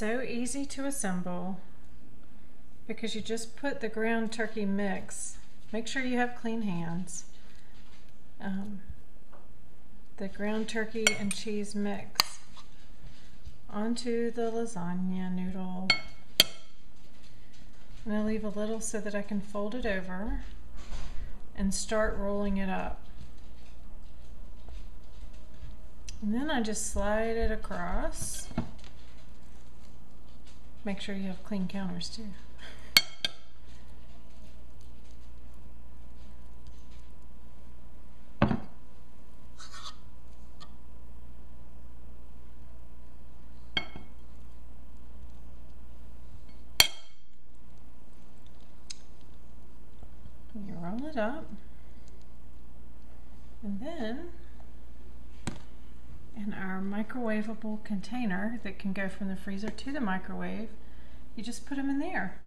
so easy to assemble because you just put the ground turkey mix. Make sure you have clean hands. The ground turkey and cheese mix onto the lasagna noodle. I'm going to leave a little so that I can fold it over and start rolling it up. And then I just slide it across. Make sure you have clean counters too. You roll it up, and then in our microwavable container that can go from the freezer to the microwave, you just put them in there.